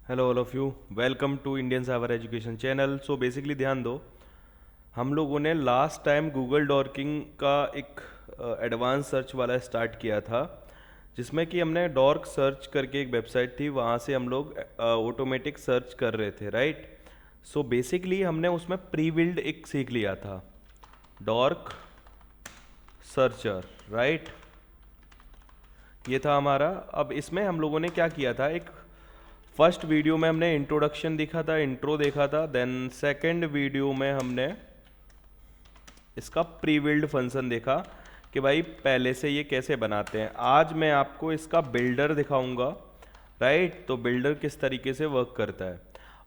Hello all of you, welcome to Indian cyber education channel. So basically ध्यान दो, हम लोगों ने लास्ट टाइम गूगल डॉर्किंग का एक एडवांस सर्च वाला स्टार्ट किया था, जिसमें कि हमने डॉर्क सर्च करके एक वेबसाइट थी, वहाँ से हम लोग ऑटोमेटिक सर्च कर रहे थे, राइट। सो बेसिकली हमने उसमें प्री बिल्ड एक सीख लिया था, डॉर्क सर्चर, राइट। ये था हमारा। अब इसमें हम लोगों ने क्या किया था, एक फर्स्ट वीडियो में हमने इंट्रोडक्शन देखा था, इंट्रो देखा था। देन सेकंड वीडियो में हमने इसका प्री बिल्ड फंक्शन देखा कि भाई पहले से ये कैसे बनाते हैं। आज मैं आपको इसका बिल्डर दिखाऊंगा, राइट। तो बिल्डर किस तरीके से वर्क करता है,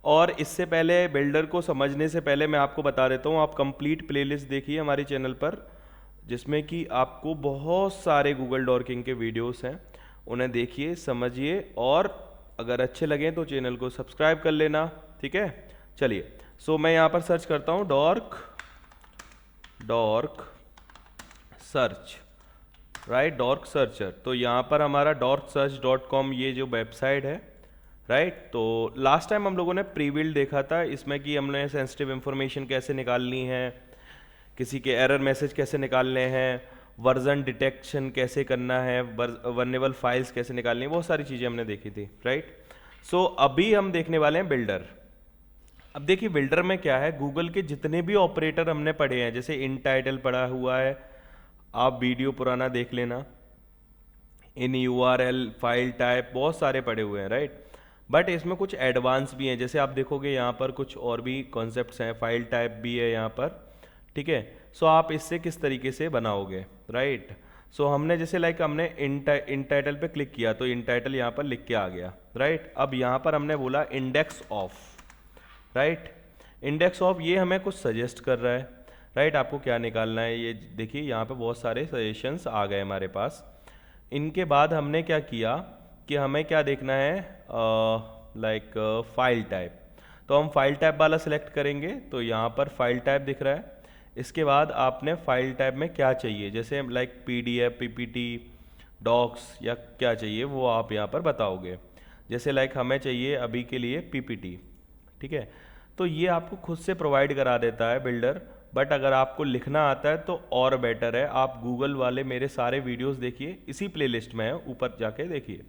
और इससे पहले बिल्डर को समझने से पहले मैं आपको बता देता हूँ, आप कंप्लीट प्लेलिस्ट देखिए हमारे चैनल पर, जिसमें कि आपको बहुत सारे गूगल डॉर्किंग के वीडियोस हैं, उन्हें देखिए, समझिए, और अगर अच्छे लगें तो चैनल को सब्सक्राइब कर लेना, ठीक है। चलिए, सो मैं यहाँ पर सर्च करता हूँ dark search, right, dark searcher. तो यहाँ पर हमारा dorksearch.com ये जो वेबसाइट है, राइट। तो लास्ट टाइम हम लोगों ने प्री बिल्ड देखा था, इसमें कि हमने सेंसिटिव इंफॉर्मेशन कैसे निकालनी है, किसी के एरर मैसेज कैसे निकालने हैं, वर्जन डिटेक्शन कैसे करना है, वर्नेबल फाइल्स कैसे निकालनी है, बहुत सारी चीज़ें हमने देखी थी, राइट। सो अभी हम देखने वाले हैं बिल्डर। अब देखिए बिल्डर में क्या है, गूगल के जितने भी ऑपरेटर हमने पढ़े हैं, जैसे इन टाइटल पढ़ा हुआ है, आप वीडियो पुराना देख लेना, इन यूआरएल, फाइल टाइप, बहुत सारे पढ़े हुए हैं, राइट। बट इसमें कुछ एडवांस भी हैं, जैसे आप देखोगे यहाँ पर कुछ और भी कॉन्सेप्ट्स हैं, फाइल टाइप भी है यहाँ पर, ठीक है। सो आप इससे किस तरीके से बनाओगे, राइट। सो हमने जैसे हमने इन टाइटल पे क्लिक किया तो इन टाइटल यहाँ पर लिख के आ गया, राइट। अब यहाँ पर हमने बोला index of, right. Index of ये हमें कुछ सजेस्ट कर रहा है, राइट। आपको क्या निकालना है, ये देखिए यहाँ पे बहुत सारे सजेशंस आ गए हमारे पास। इनके बाद हमने क्या किया कि हमें क्या देखना है, फाइल टाइप। तो हम फाइल टाइप वाला सिलेक्ट करेंगे, तो यहाँ पर फाइल टाइप दिख रहा है। इसके बाद आपने फाइल टाइप में क्या चाहिए, जैसे PDF, PPT, डॉक्स, या क्या चाहिए वो आप यहाँ पर बताओगे। जैसे हमें चाहिए अभी के लिए PPT, ठीक है। तो ये आपको खुद से प्रोवाइड करा देता है बिल्डर, बट अगर आपको लिखना आता है तो और बेटर है, आप गूगल वाले मेरे सारे वीडियोस देखिए, इसी प्लेलिस्ट में है, ऊपर जाके देखिए,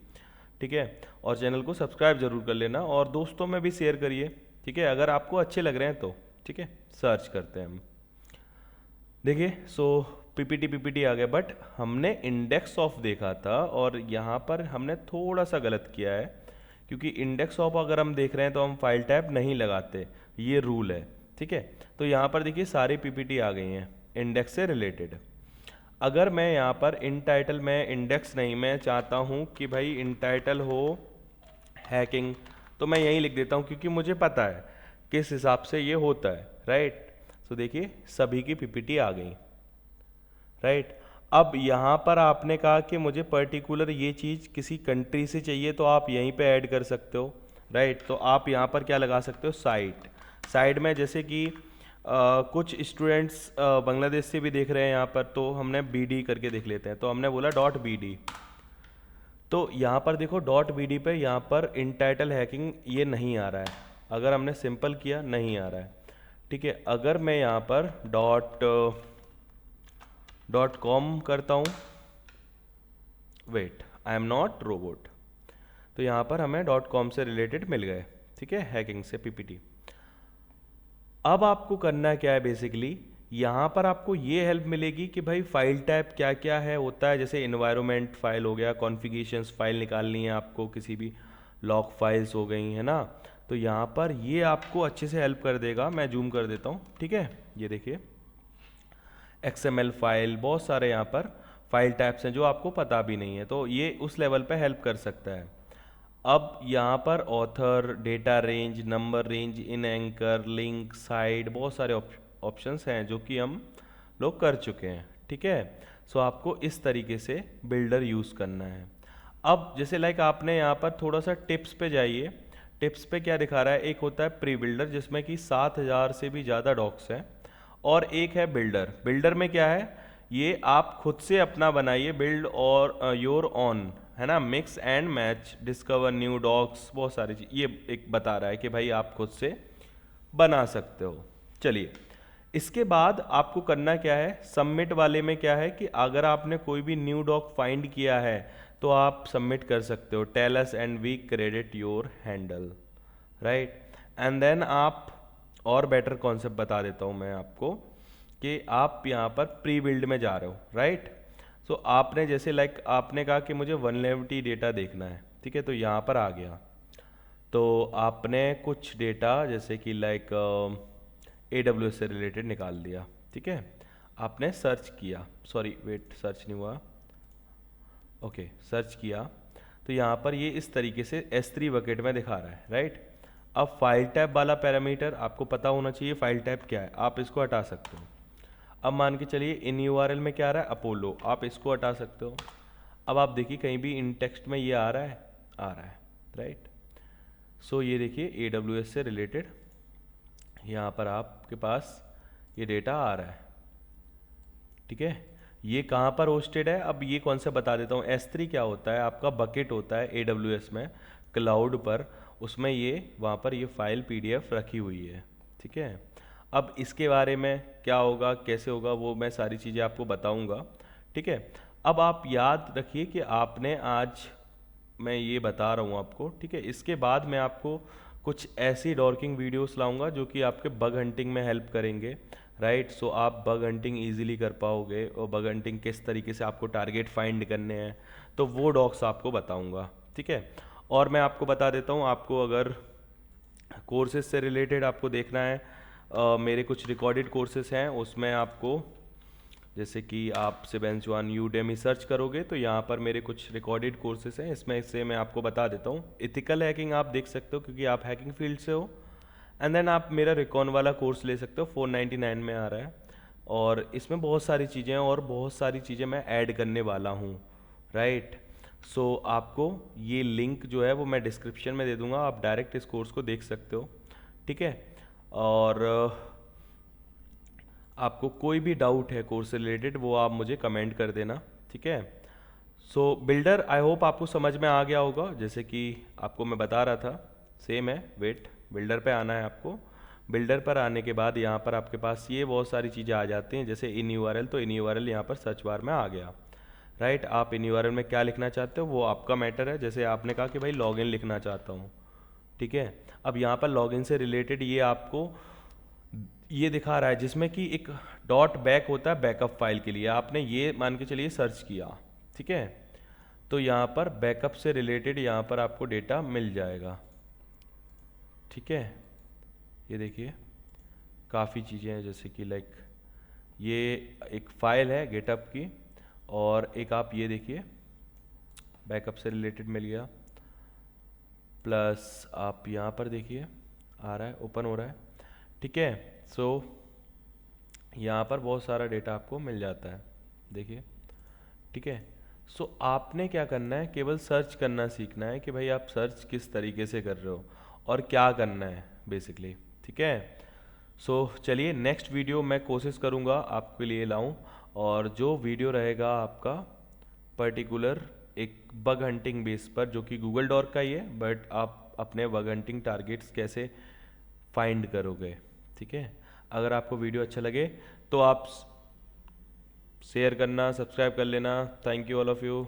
ठीक है। और चैनल को सब्सक्राइब जरूर कर लेना, और दोस्तों में भी शेयर करिए, ठीक है, अगर आपको अच्छे लग रहे हैं तो, ठीक है। सर्च करते हैं हम, देखिए। सो PPT आ गया, बट हमने इंडेक्स ऑफ देखा था, और यहाँ पर हमने थोड़ा सा गलत किया है, क्योंकि इंडेक्स ऑफ अगर हम देख रहे हैं तो हम फाइल टैब नहीं लगाते, ये रूल है, ठीक है। तो यहाँ पर देखिए सारी PPT आ गई हैं इंडेक्स से रिलेटेड। अगर मैं यहाँ पर इन टाइटल में इंडेक्स नहीं, मैं चाहता हूँ कि भाई इन टाइटल हो हैकिंग, तो मैं यहीं लिख देता हूँ, क्योंकि मुझे पता है किस हिसाब से ये होता है, राइट। सो देखिए सभी की PPT आ गई, राइट। अब यहाँ पर आपने कहा कि मुझे पर्टिकुलर ये चीज़ किसी कंट्री से चाहिए, तो आप यहीं पे ऐड कर सकते हो, राइट। तो आप यहाँ पर क्या लगा सकते हो, साइड में, जैसे कि कुछ स्टूडेंट्स बांग्लादेश से भी देख रहे हैं यहाँ पर, तो हमने BD करके देख लेते हैं, तो हमने बोला .BD। तो यहाँ पर देखो .BD पे यहाँ पर इन टाइटल हैकिंग ये नहीं आ रहा है, अगर हमने सिंपल किया नहीं आ रहा है, ठीक है। अगर मैं यहाँ पर .com करता हूँ, wait, I am not robot, तो यहाँ पर हमें .com से रिलेटेड मिल गए, ठीक है, हैकिंग से PPT। अब आपको करना क्या है, बेसिकली यहाँ पर आपको ये हेल्प मिलेगी कि भाई फाइल टाइप क्या क्या है होता है, जैसे इन्वायरमेंट फाइल हो गया, कॉन्फ़िगरेशंस फाइल निकालनी है आपको, किसी भी लॉग फाइल्स हो गई है ना, तो यहाँ पर ये आपको अच्छे से हेल्प कर देगा। मैं जूम कर देता हूँ, ठीक है, ये देखिए XML फाइल, बहुत सारे यहाँ पर फाइल टाइप्स हैं जो आपको पता भी नहीं है, तो ये उस लेवल पे हेल्प कर सकता है। अब यहाँ पर author, data range, number range, in anchor, link, side, बहुत सारे ऑप्शंस हैं जो कि हम लोग कर चुके हैं, ठीक है। सो आपको इस तरीके से बिल्डर यूज़ करना है। अब जैसे आपने यहाँ पर थोड़ा सा टिप्स पे जाइए, टिप्स पे क्या दिखा रहा है, एक होता है प्री बिल्डर जिसमें कि 7000 से भी ज़्यादा डॉक्स हैं, और एक है बिल्डर में क्या है, ये आप खुद से अपना बनाइए, बिल्ड और योर ऑन, है ना, mix and match, discover new dogs, बहुत सारी चीज ये एक बता रहा है कि भाई आप खुद से बना सकते हो। चलिए, इसके बाद आपको करना क्या है, सबमिट वाले में क्या है कि अगर आपने कोई भी न्यू डॉग फाइंड किया है तो आप सबमिट कर सकते हो, tell us and we credit your handle, right. And then आप, और बेटर कॉन्सेप्ट बता देता हूँ मैं आपको कि आप यहाँ पर प्री बिल्ड में जा रहे हो, राइट। सो आपने जैसे लाइक आपने कहा कि मुझे वल्नरेबिलिटी डेटा देखना है, ठीक है, तो यहाँ पर आ गया। तो आपने कुछ डेटा जैसे कि लाइक AWS से रिलेटेड निकाल दिया, ठीक है। आपने सर्च किया, सॉरी वेट, सर्च नहीं हुआ, ओके, सर्च किया। तो यहाँ पर ये इस तरीके से S3 बकेट में दिखा रहा है, राइट। अब फाइल टाइप वाला पैरामीटर आपको पता होना चाहिए, फाइल टाइप क्या है, आप इसको हटा सकते हो। अब मान के चलिए इन URL में क्या आ रहा है, अपोलो, आप इसको हटा सकते हो। अब आप देखिए कहीं भी इन टेक्स्ट में ये आ रहा है, आ रहा है, राइट। सो ये देखिए AWS से रिलेटेड यहाँ पर आपके पास ये डेटा आ रहा है, ठीक है। ये कहाँ पर होस्टेड है, अब ये कौन सा बता देता हूँ। S3 क्या होता है, आपका बकेट होता है AWS में, क्लाउड पर, उसमें ये वहाँ पर ये फाइल PDF रखी हुई है, ठीक है। अब इसके बारे में क्या होगा, कैसे होगा, वो मैं सारी चीज़ें आपको बताऊँगा, ठीक है। अब आप याद रखिए कि आपने आज, मैं ये बता रहा हूँ आपको, ठीक है। इसके बाद मैं आपको कुछ ऐसी डॉर्किंग वीडियोस लाऊंगा जो कि आपके बग हंटिंग में हेल्प करेंगे, राइट। सो आप बग हंटिंग इजीली कर पाओगे, और बग हंटिंग किस तरीके से आपको टारगेट फाइंड करने हैं, तो वो डॉक्स आपको बताऊंगा, ठीक है। और मैं आपको बता देता हूँ, आपको अगर कोर्सेज से रिलेटेड आपको देखना है, मेरे कुछ रिकॉर्डेड कोर्सेज हैं, उसमें आपको जैसे कि आप सिबेंसवान यूडेमी सर्च करोगे तो यहाँ पर मेरे कुछ रिकॉर्डेड कोर्सेज हैं, इसमें से मैं आपको बता देता हूँ। इथिकल हैकिंग आप देख सकते हो क्योंकि आप हैकिंग फील्ड से हो। एंड देन आप मेरा रिकॉन वाला कोर्स ले सकते हो, 499 में आ रहा है, और इसमें बहुत सारी चीज़ें हैं और बहुत सारी चीज़ें मैं ऐड करने वाला हूँ, राइट। सो आपको ये लिंक जो है वो मैं डिस्क्रिप्शन में दे दूँगा, आप डायरेक्ट इस कोर्स को देख सकते हो, ठीक है। और आपको कोई भी डाउट है कोर्स से रिलेटेड वो आप मुझे कमेंट कर देना, ठीक है। सो बिल्डर आई होप आपको समझ में आ गया होगा, जैसे कि आपको मैं बता रहा था, सेम है, वेट, बिल्डर पे आना है आपको। बिल्डर पर आने के बाद यहाँ पर आपके पास ये बहुत सारी चीज़ें आ जाती हैं, जैसे इन URL, तो इन URL यहाँ पर सर्च बार में आ गया, राइट। आप इन URL में क्या लिखना चाहते हो वो आपका मैटर है, जैसे आपने कहा कि भाई लॉगिन लिखना चाहता हूँ, ठीक है। अब यहाँ पर लॉगिन से रिलेटेड ये आपको ये दिखा रहा है जिसमें कि एक डॉट बैक होता है बैकअप फाइल के लिए, आपने ये मान के चलिए सर्च किया, ठीक है। तो यहाँ पर बैकअप से रिलेटेड यहाँ पर आपको डेटा मिल जाएगा, ठीक है। ये देखिए काफ़ी चीज़ें हैं, जैसे कि लाइक ये एक फ़ाइल है गिटहब की, और एक आप ये देखिए बैकअप से रिलेटेड मिल गया, प्लस आप यहाँ पर देखिए आ रहा है, ओपन हो रहा है, ठीक है। सो यहाँ पर बहुत सारा डेटा आपको मिल जाता है, देखिए, ठीक है। सो आपने क्या करना है, केवल सर्च करना सीखना है कि भाई आप सर्च किस तरीके से कर रहे हो और क्या करना है बेसिकली, ठीक है। सो चलिए नेक्स्ट वीडियो मैं कोशिश करूँगा आपके लिए लाऊं, और जो वीडियो रहेगा आपका पर्टिकुलर एक बग हंटिंग बेस पर, जो कि गूगल डॉक का ही है, बट आप अपने बग हंटिंग टारगेट्स कैसे फाइंड करोगे, ठीक है। अगर आपको वीडियो अच्छा लगे तो आप शेयर करना, सब्सक्राइब कर लेना। Thank you all of you.